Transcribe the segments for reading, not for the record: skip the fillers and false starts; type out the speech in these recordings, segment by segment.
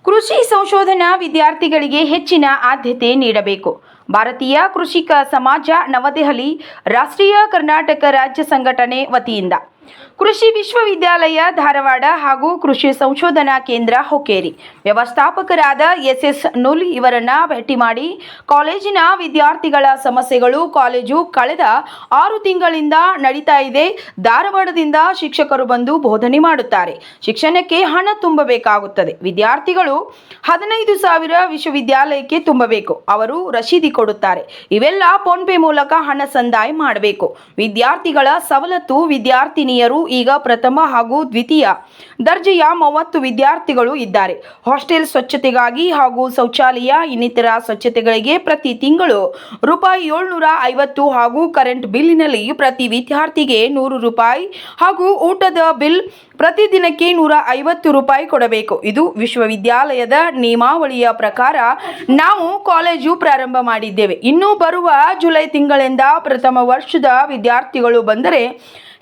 ಕೃಷಿ ಸಂಶೋಧನಾ ವಿದ್ಯಾರ್ಥಿಗಳಿಗೆ ಹೆಚ್ಚಿನ ಆದ್ಯತೆ ನೀಡಬೇಕು. ಭಾರತೀಯ ಕೃಷಿಕ ಸಮಾಜ, ನವದೆಹಲಿ. ರಾಷ್ಟ್ರೀಯ ಕರ್ನಾಟಕ ರಾಜ್ಯ ಸಂಘಟನೆ ವತಿಯಿಂದ ಕೃಷಿ ವಿಶ್ವವಿದ್ಯಾಲಯ ಧಾರವಾಡ ಹಾಗೂ ಕೃಷಿ ಸಂಶೋಧನಾ ಕೇಂದ್ರ ಹುಕ್ಕೇರಿ ವ್ಯವಸ್ಥಾಪಕರಾದ ಎಸ್ ನೂಲ್ ಇವರನ್ನ ಭೇಟಿ ಮಾಡಿ ಕಾಲೇಜಿನ ವಿದ್ಯಾರ್ಥಿಗಳ ಸಮಸ್ಯೆಗಳು, ಕಾಲೇಜು ಕಳೆದ 6 ತಿಂಗಳಿಂದ ನಡೀತಾ ಇದೆ. ಧಾರವಾಡದಿಂದ ಶಿಕ್ಷಕರು ಬಂದು ಬೋಧನೆ ಮಾಡುತ್ತಾರೆ. ಶಿಕ್ಷಣಕ್ಕೆ ಹಣ ತುಂಬಬೇಕಾಗುತ್ತದೆ. ವಿದ್ಯಾರ್ಥಿಗಳು 15,000 ವಿಶ್ವವಿದ್ಯಾಲಯಕ್ಕೆ ತುಂಬಬೇಕು. ಅವರು ರಶೀದಿ ಕೊಡುತ್ತಾರೆ. ಇವೆಲ್ಲ ಫೋನ್ ಪೇ ಮೂಲಕ ಹಣ ಸಂದಾಯ ಮಾಡಬೇಕು. ವಿದ್ಯಾರ್ಥಿಗಳ ಸವಲತ್ತು. ವಿದ್ಯಾರ್ಥಿನಿಯರು ಈಗ ಪ್ರಥಮ ಹಾಗೂ ದ್ವಿತೀಯ ದರ್ಜೆಯ 30 ವಿದ್ಯಾರ್ಥಿಗಳು ಇದ್ದಾರೆ. ಹಾಸ್ಟೆಲ್ ಸ್ವಚ್ಛತೆಗಾಗಿ ಹಾಗೂ ಶೌಚಾಲಯ ಇನ್ನಿತರ ಸ್ವಚ್ಛತೆಗಳಿಗೆ ಪ್ರತಿ ತಿಂಗಳು ₹750 ಹಾಗೂ ಕರೆಂಟ್ ಬಿಲ್ಲಿನಲ್ಲಿ ಪ್ರತಿ ವಿದ್ಯಾರ್ಥಿಗೆ ₹100 ಹಾಗೂ ಊಟದ ಬಿಲ್ ಪ್ರತಿದಿನಕ್ಕೆ ₹150 ಕೊಡಬೇಕು. ಇದು ವಿಶ್ವವಿದ್ಯಾಲಯದ ನಿಯಮಾವಳಿಯ ಪ್ರಕಾರ ನಾವು ಕಾಲೇಜು ಪ್ರಾರಂಭ ಮಾಡಿದ್ದೇವೆ. ಇನ್ನು ಬರುವ ಜುಲೈ ತಿಂಗಳಿಂದ ಪ್ರಥಮ ವರ್ಷದ ವಿದ್ಯಾರ್ಥಿಗಳು ಬಂದರೆ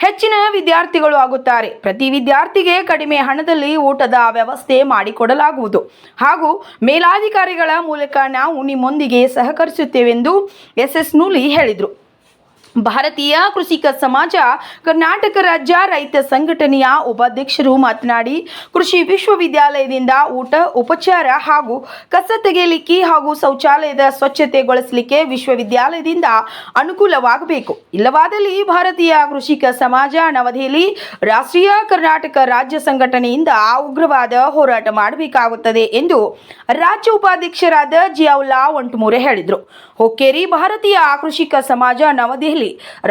ಹೆಚ್ಚಿನ ವಿದ್ಯಾರ್ಥಿಗಳು ಆಗುತ್ತಾರೆ. ಪ್ರತಿ ವಿದ್ಯಾರ್ಥಿಗೆ ಕಡಿಮೆ ಹಣದಲ್ಲಿ ಊಟದ ವ್ಯವಸ್ಥೆ ಮಾಡಿಕೊಡಲಾಗುವುದು ಹಾಗೂ ಮೇಲಾಧಿಕಾರಿಗಳ ಮೂಲಕ ನಾವು ನಿಮ್ಮೊಂದಿಗೆ ಸಹಕರಿಸುತ್ತೇವೆಂದು ಎಸ್ ನೂಲಿ ಹೇಳಿದರು. ಭಾರತೀಯ ಕೃಷಿಕ ಸಮಾಜ ಕರ್ನಾಟಕ ರಾಜ್ಯ ರೈತ ಸಂಘಟನೆಯ ಉಪಾಧ್ಯಕ್ಷರು ಮಾತನಾಡಿ, ಕೃಷಿ ವಿಶ್ವವಿದ್ಯಾಲಯದಿಂದ ಊಟ, ಉಪಚಾರ ಹಾಗೂ ಕಸ ತೆಗೆಯಲಿಕ್ಕೆ ಹಾಗೂ ಶೌಚಾಲಯದ ಸ್ವಚ್ಛತೆಗೊಳಿಸಲಿಕ್ಕೆ ವಿಶ್ವವಿದ್ಯಾಲಯದಿಂದ ಅನುಕೂಲವಾಗಬೇಕು. ಇಲ್ಲವಾದಲ್ಲಿ ಭಾರತೀಯ ಕೃಷಿಕ ಸಮಾಜ, ನವದೆಹಲಿ, ರಾಷ್ಟ್ರೀಯ ಕರ್ನಾಟಕ ರಾಜ್ಯ ಸಂಘಟನೆಯಿಂದ ಉಗ್ರವಾದ ಹೋರಾಟ ಮಾಡಬೇಕಾಗುತ್ತದೆ ಎಂದು ರಾಜ್ಯ ಉಪಾಧ್ಯಕ್ಷರಾದ ಜಿಯಾವುಲ್ಲಾ ಒಂಟಮೂರೆ ಹೇಳಿದರು. ಹುಕ್ಕೇರಿ ಭಾರತೀಯ ಕೃಷಿಕ ಸಮಾಜ, ನವದೆಹಲಿ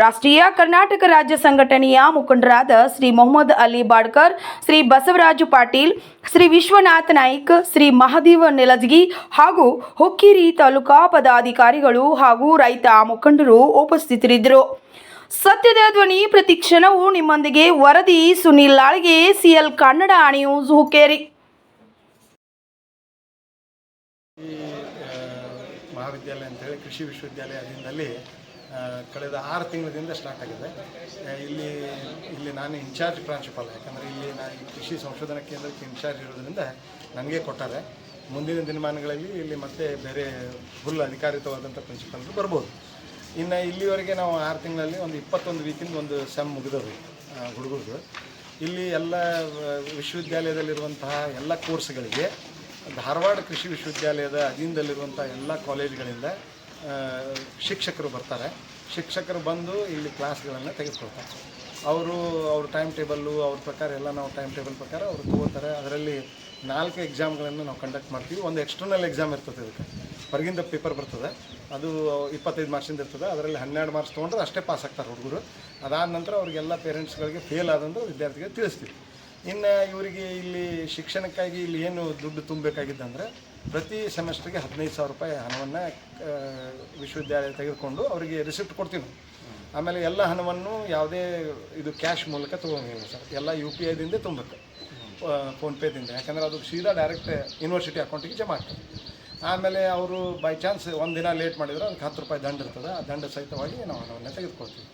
ರಾಷ್ಟ್ರೀಯ ಕರ್ನಾಟಕ ರಾಜ್ಯ ಸಂಘಟನೆಯ ಮುಖಂಡರಾದ ಶ್ರೀ ಮೊಹಮ್ಮದ್ ಅಲಿ ಬಾಡ್ಕರ್, ಶ್ರೀ ಬಸವರಾಜು ಪಾಟೀಲ್, ಶ್ರೀ ವಿಶ್ವನಾಥ ನಾಯ್ಕ್, ಶ್ರೀ ಮಹಾದೇವ ನೆಲಜಗಿ ಹಾಗೂ ಹುಕ್ಕೇರಿ ತಾಲೂಕಾ ಪದಾಧಿಕಾರಿಗಳು ಹಾಗೂ ರೈತ ಮುಖಂಡರು ಉಪಸ್ಥಿತರಿದ್ದರು. ಸತ್ಯದ ಧ್ವನಿ ಪ್ರತಿಕ್ಷಣವೂ ನಿಮ್ಮೊಂದಿಗೆ. ವರದಿ ಸುನಿಲ್ ಲಾಳ್ಗೆ, CL ಕನ್ನಡ ನ್ಯೂಸ್, ಹುಕ್ಕೇರಿ. ಮಹಾವಿದ್ಯಾಲಯ ಅಂತೇಳಿ ಕೃಷಿ ವಿಶ್ವವಿದ್ಯಾಲಯ ಅಧೀನದಲ್ಲಿ ಕಳೆದ 6 ತಿಂಗಳಿಂದ ಸ್ಟಾರ್ಟ್ ಆಗಿದೆ. ಇಲ್ಲಿ ನಾನು ಇನ್ಚಾರ್ಜ್ ಪ್ರಾಂಶುಪಾಲ. ಯಾಕಂದರೆ ಇಲ್ಲಿ ನಾನು ಈ ಕೃಷಿ ಸಂಶೋಧನಾ ಕೇಂದ್ರಕ್ಕೆ ಇನ್ಚಾರ್ಜ್ ಇರೋದ್ರಿಂದ ನನಗೆ ಕೊಟ್ಟಾರೆ. ಮುಂದಿನ ದಿನಮಾನಗಳಲ್ಲಿ ಇಲ್ಲಿ ಮತ್ತೆ ಬೇರೆ ಫುಲ್ ಅಧಿಕಾರಿತವಾದಂಥ ಪ್ರಿನ್ಸಿಪಾಲ್ರು ಬರ್ಬೋದು. ಇನ್ನು ಇಲ್ಲಿವರೆಗೆ ನಾವು 6 ತಿಂಗಳಲ್ಲಿ ಒಂದು 21 ವೀಕಿಂದ ಒಂದು ಸೆಮ್ ಮುಗಿದವು ಹುಡುಗರದು. ಇಲ್ಲಿ ಎಲ್ಲ ವಿಶ್ವವಿದ್ಯಾಲಯದಲ್ಲಿರುವಂತಹ ಎಲ್ಲ ಕೋರ್ಸ್ಗಳಿಗೆ ಧಾರವಾಡ ಕೃಷಿ ವಿಶ್ವವಿದ್ಯಾಲಯದ ಅಧೀನದಲ್ಲಿರುವಂಥ ಎಲ್ಲ ಕಾಲೇಜುಗಳಿಂದ ಶಿಕ್ಷಕರು ಬರ್ತಾರೆ. ಶಿಕ್ಷಕರು ಬಂದು ಇಲ್ಲಿ ಕ್ಲಾಸ್ಗಳನ್ನು ತೆಗೆದುಕೊಳ್ತಾರೆ. ಅವ್ರ ಟೈಮ್ ಟೇಬಲ್ಲು ಅವ್ರ ಪ್ರಕಾರ ಎಲ್ಲ ನಾವು ಟೈಮ್ ಟೇಬಲ್ ಪ್ರಕಾರ ಅವರು ತೊಗೋತಾರೆ. ಅದರಲ್ಲಿ 4 ಎಕ್ಸಾಮ್ಗಳನ್ನು ನಾವು ಕಂಡಕ್ಟ್ ಮಾಡ್ತೀವಿ. ಒಂದು ಎಕ್ಸ್ಟರ್ನಲ್ ಎಕ್ಸಾಮ್ ಇರ್ತದೆ. ಇದಕ್ಕೆ ಹೊರಗಿಂದ ಪೇಪರ್ ಬರ್ತದೆ. ಅದು 25 ಮಾರ್ಕ್ಸಿಂದ ಇರ್ತದೆ. ಅದರಲ್ಲಿ 12 ಮಾರ್ಕ್ಸ್ ತೊಗೊಂಡ್ರೆ ಅಷ್ಟೇ ಪಾಸ್ ಆಗ್ತಾರೆ ಹುಡುಗರು. ಅದಾದ ನಂತರ ಅವ್ರಿಗೆಲ್ಲ ಪೇರೆಂಟ್ಸ್ಗಳಿಗೆ ಫೇಲ್ ಆದಂದ್ರೆ ವಿದ್ಯಾರ್ಥಿಗಳಿಗೆ ತಿಳಿಸ್ತೀವಿ. ಇನ್ನು ಇವರಿಗೆ ಇಲ್ಲಿ ಶಿಕ್ಷಣಕ್ಕಾಗಿ ಇಲ್ಲಿ ಏನು ದುಡ್ಡು ತುಂಬಬೇಕಾಗಿದ್ದಂದರೆ ಪ್ರತಿ ಸೆಮೆಸ್ಟ್ರಿಗೆ ₹15,000 ಹಣವನ್ನು ವಿಶ್ವವಿದ್ಯಾಲಯ ತೆಗೆದುಕೊಂಡು ಅವರಿಗೆ ರಿಸಿಪ್ಟ್ ಕೊಡ್ತೀವಿ. ಆಮೇಲೆ ಎಲ್ಲ ಹಣವನ್ನು ಯಾವುದೇ ಇದು ಕ್ಯಾಶ್ ಮೂಲಕ ತೊಗೊಂಡಿಲ್ಲ ಸರ್. ಎಲ್ಲ UPIದಿಂದ ತುಂಬಬೇಕು, ಫೋನ್ಪೇದಿಂದ. ಯಾಕಂದರೆ ಅದು ಸೀದಾ ಡೈರೆಕ್ಟ್ ಯೂನಿವರ್ಸಿಟಿ ಅಕೌಂಟಿಗೆ ಜಮಾ ಆಗ್ತದೆ. ಆಮೇಲೆ ಅವರು ಬೈ ಚಾನ್ಸ್ ಒಂದು ದಿನ ಲೇಟ್ ಮಾಡಿದರೆ ಅದಕ್ಕೆ ₹10 ದಂಡ ಇರ್ತದೆ. ಆ ದಂಡ ಸಹಿತವಾಗಿ ನಾವು ಹಣವನ್ನು ತೆಗೆದುಕೊಳ್ತೀವಿ.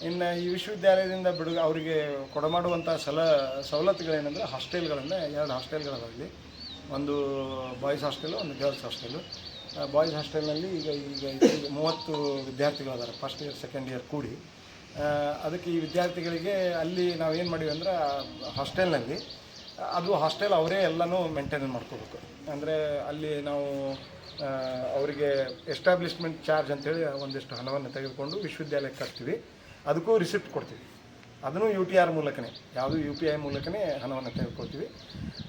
ಇನ್ನು ಈ ವಿಶ್ವವಿದ್ಯಾಲಯದಿಂದ ಅವರಿಗೆ ಕೊಡಮಾಡುವಂಥ ಸವಲತ್ತುಗಳೇನೆಂದರೆ ಹಾಸ್ಟೆಲ್ಗಳನ್ನು 2 ಹಾಸ್ಟೆಲ್ಗಳದಾವ ಇಲ್ಲಿ. ಒಂದು ಬಾಯ್ಸ್ ಹಾಸ್ಟೆಲು, ಒಂದು ಗರ್ಲ್ಸ್ ಹಾಸ್ಟೆಲು. ಬಾಯ್ಸ್ ಹಾಸ್ಟೆಲ್ನಲ್ಲಿ ಈಗ 30 ವಿದ್ಯಾರ್ಥಿಗಳಿದ್ದಾರೆ, ಫಸ್ಟ್ ಇಯರ್ ಸೆಕೆಂಡ್ ಇಯರ್ ಕೂಡಿ. ಅದಕ್ಕೆ ಈ ವಿದ್ಯಾರ್ಥಿಗಳಿಗೆ ಅಲ್ಲಿ ನಾವು ಏನು ಮಾಡಿವಿ ಅಂದರೆ ಹಾಸ್ಟೆಲ್ನಲ್ಲಿ ಅದು ಹಾಸ್ಟೆಲ್ ಅವರೇ ಎಲ್ಲನೂ ಮೇಂಟೈನ್ ಮಾಡ್ಕೋಬೇಕು. ಅಂದರೆ ಅಲ್ಲಿ ನಾವು ಅವರಿಗೆ ಎಸ್ಟಾಬ್ಲಿಷ್ಮೆಂಟ್ ಚಾರ್ಜ್ ಅಂತೇಳಿ ಒಂದಿಷ್ಟು ಹಣವನ್ನು ತೆಗೆದುಕೊಂಡು ವಿಶ್ವವಿದ್ಯಾಲಯಕ್ಕೆ ಕಟ್ತೀವಿ. ಅದಕ್ಕೂ ರಿಸಿಪ್ಟ್ ಕೊಡ್ತೀವಿ. ಅದನ್ನು UTR ಮೂಲಕನೇ, ಯಾವುದು UPI ಮೂಲಕನೇ ಹಣವನ್ನು ತೆಗೆದುಕೊಳ್ತೀವಿ.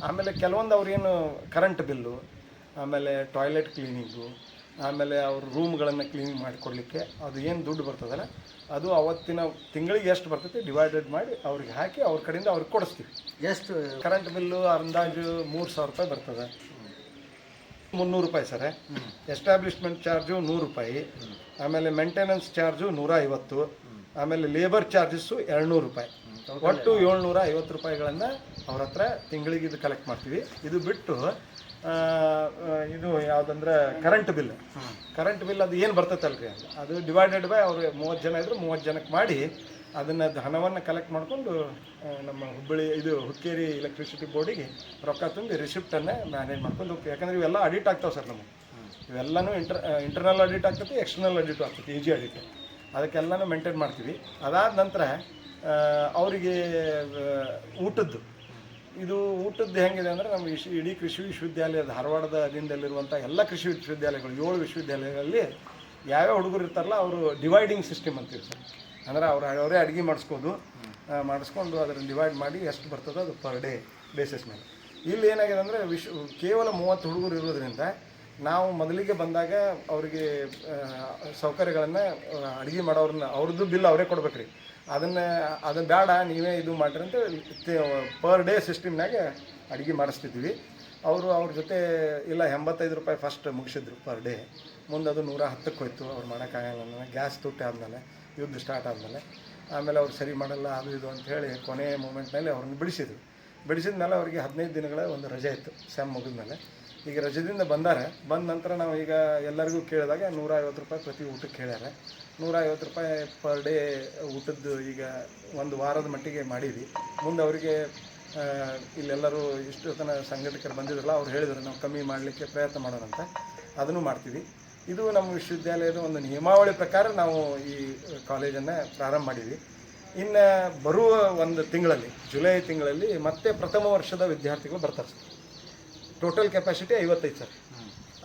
ಆಮೇಲೆ ಕೆಲವೊಂದು ಅವ್ರೇನು ಕರೆಂಟ್ ಬಿಲ್ಲು, ಆಮೇಲೆ ಟಾಯ್ಲೆಟ್ ಕ್ಲೀನಿಂಗು, ಆಮೇಲೆ ಅವ್ರ ರೂಮ್ಗಳನ್ನು ಕ್ಲೀನಿಂಗ್ ಮಾಡಿಕೊಡ್ಲಿಕ್ಕೆ ಅದು ಏನು ದುಡ್ಡು ಬರ್ತದಲ್ಲ ಅದು ಅವತ್ತಿನ ತಿಂಗಳಿಗೆ ಎಷ್ಟು ಬರ್ತೈತೆ ಡಿವೈಡೆಡ್ ಮಾಡಿ ಅವ್ರಿಗೆ ಹಾಕಿ ಅವ್ರ ಕಡೆಯಿಂದ ಅವ್ರಿಗೆ ಕೊಡಿಸ್ತೀವಿ. ಎಷ್ಟು ಕರೆಂಟ್ ಬಿಲ್ಲು ಅಂದಾಜು ₹3,000 ಬರ್ತದೆ. ₹300 ಸರ್. Establishment charge ₹100. ಆಮೇಲೆ ಮೇಂಟೆನೆನ್ಸ್ ಚಾರ್ಜು ₹150. ಆಮೇಲೆ ಲೇಬರ್ ಚಾರ್ಜಸ್ಸು ₹200. ಒಟ್ಟು ₹750 ಅವ್ರ ಹತ್ರ ತಿಂಗಳಿಗೆ ಇದು ಕಲೆಕ್ಟ್ ಮಾಡ್ತೀವಿ. ಇದು ಬಿಟ್ಟು ಇದು ಯಾವುದಂದ್ರೆ ಕರೆಂಟ್ ಬಿಲ್ ಅದು ಏನು ಬರ್ತೈತಲ್ರಿ ಅದು ಡಿವೈಡೆಡ್ ಬೈ ಅವರು 30 ಜನ ಇದ್ರು 30 ಜನಕ್ಕೆ ಮಾಡಿ ಅದನ್ನು ಹಣವನ್ನು ಕಲೆಕ್ಟ್ ಮಾಡಿಕೊಂಡು ನಮ್ಮ ಹುಕ್ಕೇರಿ ಎಲೆಕ್ಟ್ರಿಸಿಟಿ ಬೋರ್ಡಿಗೆ ರೊಕ್ಕ ತುಂಬಿ ರಿಸಿಪ್ಟನ್ನು ಮ್ಯಾನೇಜ್ ಮಾಡ್ಕೊಂಡು ಹೋಗ್ತೀವಿ. ಯಾಕಂದ್ರೆ ಇವೆಲ್ಲ ಅಡಿಟ್ ಆಗ್ತಾವೆ ಸರ್ ನಮಗೆ. ಇವೆಲ್ಲನೂ ಇಂಟರ್ನಲ್ ಅಡಿಟ್ ಆಗ್ತೈತಿ, ಎಕ್ಸ್ಟರ್ನಲ್ ಅಡಿಟ್ ಆಗ್ತೈತಿ, ಈಜಿ ಅಡಿಟ್. ಅದಕ್ಕೆಲ್ಲನೂ ಮೇಂಟೈನ್ ಮಾಡ್ತೀವಿ. ಅದಾದ ನಂತರ ಅವರಿಗೆ ಊಟದ್ದು ಹೆಂಗಿದೆ ಅಂದರೆ ನಮ್ಮ ಇಡೀ ಕೃಷಿ ವಿಶ್ವವಿದ್ಯಾಲಯ ಧಾರವಾಡದ ಅಧೀನದಲ್ಲಿರುವಂಥ ಎಲ್ಲ ಕೃಷಿ ವಿಶ್ವವಿದ್ಯಾಲಯಗಳು 7 ವಿಶ್ವವಿದ್ಯಾಲಯಗಳಲ್ಲಿ ಯಾವ್ಯಾವ ಹುಡುಗರು ಇರ್ತಾರಲ್ಲ ಅವರು ಡಿವೈಡಿಂಗ್ ಸಿಸ್ಟಮ್ ಅಂತೀವಿ ಸರ್. ಅಂದರೆ ಅವರೇ ಅಡುಗೆ ಮಾಡಿಸ್ಕೊಂಡು ಅದನ್ನು ಡಿವೈಡ್ ಮಾಡಿ ಎಷ್ಟು ಬರ್ತದೋ ಅದು ಪರ್ ಡೇ ಬೇಸಿಸ್ ಮೇಲೆ. ಇಲ್ಲಿ ಏನಾಗಿದೆ ಅಂದರೆ ಕೇವಲ 30 ಹುಡುಗರು ಇರೋದ್ರಿಂದ ನಾವು ಮೊದಲಿಗೆ ಬಂದಾಗ ಅವರಿಗೆ ಸೌಕರ್ಯಗಳನ್ನು ಅಡುಗೆ ಮಾಡೋರನ್ನ ಅವ್ರದ್ದು ಬಿಲ್ ಅವರೇ ಕೊಡ್ಬೇಕ್ರಿ. ಅದನ್ನು ಬೇಡ ನೀವೇ ಇದು ಮಾಡಿರಿ ಅಂತ ಪರ್ ಡೇ ಸಿಸ್ಟಮ್ನಾಗೆ ಅಡುಗೆ ಮಾಡಿಸ್ತಿದ್ವಿ. ಅವ್ರ ಜೊತೆ ಇಲ್ಲ 85 ರೂಪಾಯಿ ಫಸ್ಟ್ ಮುಗಿಸಿದ್ರು ಪರ್ ಡೇ. ಮುಂದೆ ಅದು 110ಕ್ಕೆ ಹೋಯ್ತು. ಅವ್ರು ಮಾಡೋಕ್ಕಾಗಲ್ಲ, ಗ್ಯಾಸ್ ತುಟ್ಟಿ ಆದಮೇಲೆ, ಯುದ್ಧ ಸ್ಟಾರ್ಟ್ ಆದಮೇಲೆ, ಆಮೇಲೆ ಅವ್ರು ಸರಿ ಮಾಡಲ್ಲ ಅದು ಇದು ಅಂಥೇಳಿ ಕೊನೆ ಮೂಮೆಂಟ್ನಲ್ಲಿ ಅವ್ರನ್ನ ಬಿಡಿಸಿದ ಮೇಲೆ ಅವರಿಗೆ 15 ದಿನಗಳ ಒಂದು ರಜೆ ಇತ್ತು ಸೆಮ್ ಮುಗಿದ್ಮೇಲೆ. ಈಗ ರಜದಿಂದ ಬಂದ ನಂತರ ನಾವು ಈಗ ಎಲ್ಲರಿಗೂ ಕೇಳಿದಾಗ 150 ರೂಪಾಯಿ ಪ್ರತಿ ಊಟಕ್ಕೆ ಹೇಳ್ಯಾರ. 150 ರೂಪಾಯಿ ಪರ್ ಡೇ ಊಟದ್ದು ಈಗ ಒಂದು ವಾರದ ಮಟ್ಟಿಗೆ ಮಾಡೀವಿ. ಮುಂದೆ ಅವರಿಗೆ ಇಲ್ಲೆಲ್ಲರೂ ಇಷ್ಟು ತನ ಸಂಘಟಕರು ಬಂದಿದ್ರಲ್ಲ, ಅವ್ರು ಹೇಳಿದ್ರು ನಾವು ಕಮ್ಮಿ ಮಾಡಲಿಕ್ಕೆ ಪ್ರಯತ್ನ ಮಾಡೋಣ ಅಂತ. ಅದನ್ನು ಮಾಡ್ತೀವಿ. ಇದು ನಮ್ಮ ವಿಶ್ವವಿದ್ಯಾಲಯದ ಒಂದು ನಿಯಮಾವಳಿ ಪ್ರಕಾರ ನಾವು ಈ ಕಾಲೇಜನ್ನು ಪ್ರಾರಂಭ ಮಾಡೀವಿ. ಇನ್ನು ಬರುವ ಒಂದು ತಿಂಗಳಲ್ಲಿ, ಜುಲೈ ತಿಂಗಳಲ್ಲಿ ಮತ್ತೆ ಪ್ರಥಮ ವರ್ಷದ ವಿದ್ಯಾರ್ಥಿಗಳು ಬರ್ತಾರೆ ಸರ್. Total capacity 55 sir.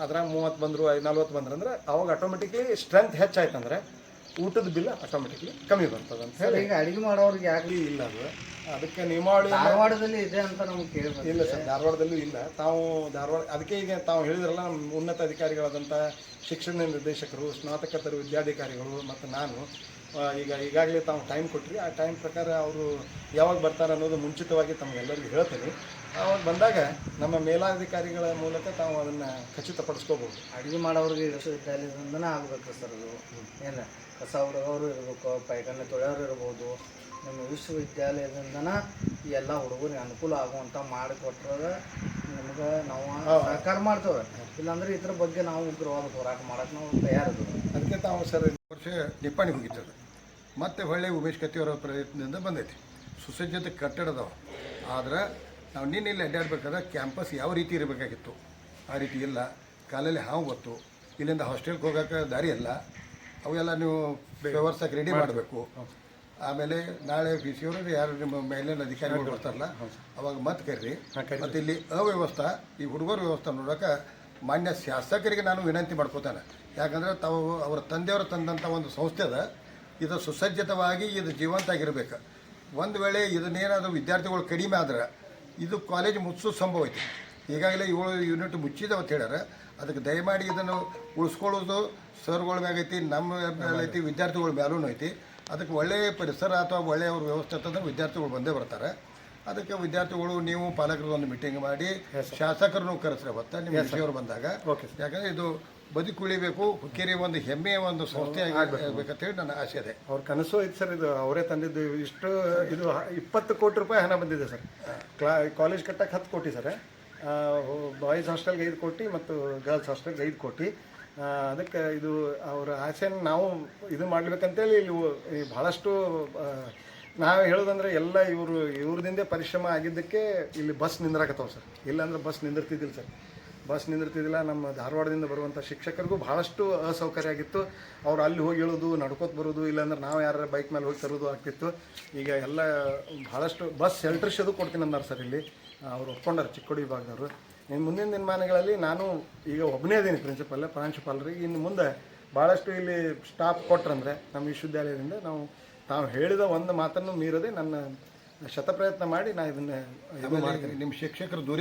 ಅದ್ರಾಗ 30 ಬಂದರು 40 ಬಂದ್ರು ಅಂದರೆ ಅವಾಗ ಆಟೋಮೆಟಿಕ್ಲಿ ಸ್ಟ್ರೆಂತ್ ಹೆಚ್ಚಾಯ್ತಂದ್ರೆ ಊಟದ ಬಿಲ್ ಆಟೋಮೆಟಿಕ್ಲಿ ಕಮ್ಮಿ ಬರ್ತದೆ ಅಂತ ಹೇಳಿ. ಈಗ ಅಡುಗೆ ಮಾಡೋರಿಗೆ ಯಾಕೆ ಇಲ್ಲ ಅದಕ್ಕೆ ನಿಯಮಾವಳಿ ಧಾರವಾಡದಲ್ಲಿ ಇದೆ ಅಂತ ನಮ್ಗೆ ಕೇಳಿ. ಇಲ್ಲ ಸರ್, ಧಾರವಾಡದಲ್ಲೂ ಇಲ್ಲ. ಅದಕ್ಕೆ ಈಗ ತಾವು ಹೇಳಿದ್ರಲ್ಲ, ನಮ್ಮ ಉನ್ನತ ಅಧಿಕಾರಿಗಳಾದಂಥ ಶಿಕ್ಷಣ ನಿರ್ದೇಶಕರು, ಸ್ನಾತಕೋತ್ತರ ವಿದ್ಯಾಧಿಕಾರಿಗಳು ಮತ್ತು ನಾನು ಈಗಾಗಲೇ ತಾವು ಟೈಮ್ ಕೊಟ್ಟರಿ. ಆ ಟೈಮ್ ಪ್ರಕಾರ ಅವರು ಯಾವಾಗ ಬರ್ತಾರೆ ಅನ್ನೋದು ಮುಂಚಿತವಾಗಿ ತಮಗೆಲ್ಲರಿಗೂ ಹೇಳ್ತೀನಿ. ಅವಾಗ ಬಂದಾಗ ನಮ್ಮ ಮೇಲಾಧಿಕಾರಿಗಳ ಮೂಲಕ ತಾವು ಅದನ್ನು ಖಚಿತಪಡಿಸ್ಕೋಬೋದು. ಅಡುಗೆ ಮಾಡೋರಿಗೆ ವಿಶ್ವವಿದ್ಯಾಲಯದಿಂದನೇ ಆಗಬೇಕು ಸರ್. ಅದು ಏನು ಕಸ ಹುಡುಗರು ಇರಬೇಕು, ಪೈಖಾನೆ ತೊಳೆಯೋರು ಇರ್ಬೋದು. ನಮ್ಮ ವಿಶ್ವವಿದ್ಯಾಲಯದಿಂದನೇ ಈ ಎಲ್ಲ ಹುಡುಗರಿಗೆ ಅನುಕೂಲ ಆಗುವಂಥ ಮಾಡಿಕೊಟ್ರೆ ನಿಮ್ಗೆ ನಾವು ಸಹಕಾರ ಮಾಡ್ತೇವೆ. ಇಲ್ಲಾಂದ್ರೆ ಇದ್ರ ಬಗ್ಗೆ ನಾವು ಉಗ್ರವಾದ ಹೋರಾಟ ಮಾಡೋಕ್ಕೆ ನಾವು ತಯಾರಿದ್ದೀವಿ. ಅದಕ್ಕೆ ತಾವು ಸರ್ ವರ್ಷ ನಿಪ್ಪಾಣಿ ಹೋಗಿರ್ತದೆ. ಮತ್ತು ಹೊಳ್ಳಿ ಉಮೇಶ್ ಕತ್ತಿಯವರ ಪ್ರಯತ್ನದಿಂದ ಬಂದೈತಿ. ಸುಸಜ್ಜಿತ ಕಟ್ಟಡದವ. ಆದ್ರೆ ನಾವು ನಿನ್ನೆ ಇಲ್ಲಿ ಅಡ್ಡಾಡ್ಬೇಕಾದ್ರೆ ಕ್ಯಾಂಪಸ್ ಯಾವ ರೀತಿ ಇರಬೇಕಾಗಿತ್ತು ಆ ರೀತಿ ಇಲ್ಲ. ಕಾಲಲ್ಲಿ ಹಾವು ಗೊತ್ತು. ಇಲ್ಲಿಂದ ಹಾಸ್ಟೆಲ್ಗೆ ಹೋಗೋಕೆ ದಾರಿ ಇಲ್ಲ. ಅವೆಲ್ಲ ನೀವು ವ್ಯವಸ್ಥೆಗೆ ರೆಡಿ ಮಾಡಬೇಕು. ಆಮೇಲೆ ನಾಳೆ ಪಿ ಸಿ ಅವರು ಯಾರು ನಿಮ್ಮ ಮೇಲಿನ ಅಧಿಕಾರಿಗಳು ಬರ್ತಾರಲ್ಲ ಅವಾಗ ಮತ್ತೆ ಕರ್ರಿ. ಮತ್ತು ಇಲ್ಲಿ ಅವ್ಯವಸ್ಥೆ ಈ ಹುಡುಗರ ವ್ಯವಸ್ಥೆ ನೋಡೋಕೆ ಮಾನ್ಯ ಶಾಸಕರಿಗೆ ನಾನು ವಿನಂತಿ ಮಾಡ್ಕೋತಾನೆ. ಯಾಕಂದರೆ ತಾವು ಅವರ ತಂದೆಯವರು ತಂದಂಥ ಒಂದು ಸಂಸ್ಥೆ ಅದ. ಇದು ಸುಸಜ್ಜಿತವಾಗಿ ಇದು ಜೀವಂತ ಆಗಿರ್ಬೇಕು. ಒಂದು ವೇಳೆ ಇದನ್ನೇನಾದರೂ ವಿದ್ಯಾರ್ಥಿಗಳು ಕಡಿಮೆ ಆದ್ರೆ ಇದು ಕಾಲೇಜ್ ಮುಚ್ಚೋ ಸಂಭವ ಐತಿ. ಈಗಾಗಲೇ 7 ಯೂನಿಟ್ ಮುಚ್ಚಿದೆ ಅಂತ ಹೇಳ್ಯಾರ. ಅದಕ್ಕೆ ದಯಮಾಡಿ ಇದನ್ನು ಉಳಿಸ್ಕೊಳ್ಳೋದು ಸರ್ಗಳ ಮ್ಯಾಗೈತಿ, ನಮ್ಮ ಮೇಲೈತಿ, ವಿದ್ಯಾರ್ಥಿಗಳ ಮೇಲೂ ಐತಿ. ಅದಕ್ಕೆ ಒಳ್ಳೆಯ ಪರಿಸರ ಅಥವಾ ಒಳ್ಳೆಯ ಅವ್ರ ವ್ಯವಸ್ಥೆ ಅಂತಂದ್ರೆ ವಿದ್ಯಾರ್ಥಿಗಳು ಬಂದೇ ಬರ್ತಾರೆ. ಅದಕ್ಕೆ ವಿದ್ಯಾರ್ಥಿಗಳು ನೀವು ಪಾಲಕರು ಒಂದು ಮೀಟಿಂಗ್ ಮಾಡಿ ಶಾಸಕರನ್ನು ಕರೆಸ್ರೆ ಬತ್ತ ನಿಮ್ಮ ವಿಷಯವರು ಬಂದಾಗ. ಯಾಕಂದರೆ ಇದು ಬದುಕುಳಿಬೇಕು, ಹುಕ್ಕೇರಿ ಒಂದು ಹೆಮ್ಮೆಯ ಒಂದು ಸಂಸ್ಥೆ ಆಗಬೇಕಂತೇಳಿ ನನ್ನ ಆಸೆ ಇದೆ. ಅವ್ರ ಕನಸು ಐತೆ ಸರ್. ಇದು ಅವರೇ ತಂದಿದ್ದು. ಇದು 20 ಕೋಟಿ ರೂಪಾಯಿ ಹಣ ಬಂದಿದೆ ಸರ್. ಕಾಲೇಜ್ ಕಟ್ಟಕ್ಕೆ 10 ಕೋಟಿ ಸರ್. ಬಾಯ್ಸ್ ಹಾಸ್ಟೆಲ್ಗೆ 5 ಕೋಟಿ ಮತ್ತು ಗರ್ಲ್ಸ್ ಹಾಸ್ಟೆಲ್ಗೆ 5 ಕೋಟಿ. ಅದಕ್ಕೆ ಇದು ಅವರ ಆಸೆಯನ್ನು ನಾವು ಇದು ಮಾಡಬೇಕಂತೇಳಿ ಇಲ್ಲಿ ಭಾಳಷ್ಟು ನಾವು ಹೇಳೋದಂದ್ರೆ ಎಲ್ಲ ಇವ್ರದಿಂದೇ ಪರಿಶ್ರಮ ಆಗಿದ್ದಕ್ಕೆ ಇಲ್ಲಿ ಬಸ್ ನಿಂದ್ರಾಕತ್ತವ ಸರ್. ಇಲ್ಲಾಂದ್ರೆ ಬಸ್ ನಿಂದಿರ್ತಿದ್ದಿಲ್ಲ ಸರ್. ಬಸ್ ನಿಂದಿರ್ತಿದ್ದಿಲ್ಲ. ನಮ್ಮ ಧಾರವಾಡದಿಂದ ಬರುವಂಥ ಶಿಕ್ಷಕರಿಗೂ ಭಾಳಷ್ಟು ಅಸೌಕರ್ಯ ಆಗಿತ್ತು. ಅವ್ರು ಅಲ್ಲಿ ಹೋಗಿ ಹೇಳೋದು, ನಡ್ಕೋತ ಬರೋದು, ಇಲ್ಲಾಂದ್ರೆ ನಾವು ಯಾರು ಬೈಕ್ ಮೇಲೆ ಹೋಗಿ ತರೋದು ಆಗ್ತಿತ್ತು. ಈಗ ಎಲ್ಲ ಭಾಳಷ್ಟು ಬಸ್ ಎಲೆಕ್ಟ್ರಿಷಿಯದು ಕೊಡ್ತೀನಿ ಅಂದಾರೆ ಸರ್. ಇಲ್ಲಿ ಅವ್ರು ಒಪ್ಕೊಂಡಾರೆ ಚಿಕ್ಕೋಡಿ ವಿಭಾಗದವರು. ಇನ್ನು ಮುಂದಿನ ದಿನಮಾನಗಳಲ್ಲಿ ನಾನು ಈಗ ಒಬ್ಬನೇ ಅದೀನಿ ಪ್ರಾಂಶುಪಾಲರಿಗೆ. ಇನ್ನು ಮುಂದೆ ಭಾಳಷ್ಟು ಇಲ್ಲಿ ಸ್ಟಾಫ್ ಕೊಟ್ರಂದರೆ ನಮ್ಮ ವಿಶ್ವವಿದ್ಯಾಲಯದಿಂದ ತಾವು ಹೇಳಿದ ಒಂದು ಮಾತನ್ನು ಮೀರದೆ ನನ್ನ ಶತಪ್ರಯತ್ನ ಮಾಡಿ ನಾನು ಇದನ್ನು ನಿಮ್ಮ ಶಿಕ್ಷಕರು ದೂರ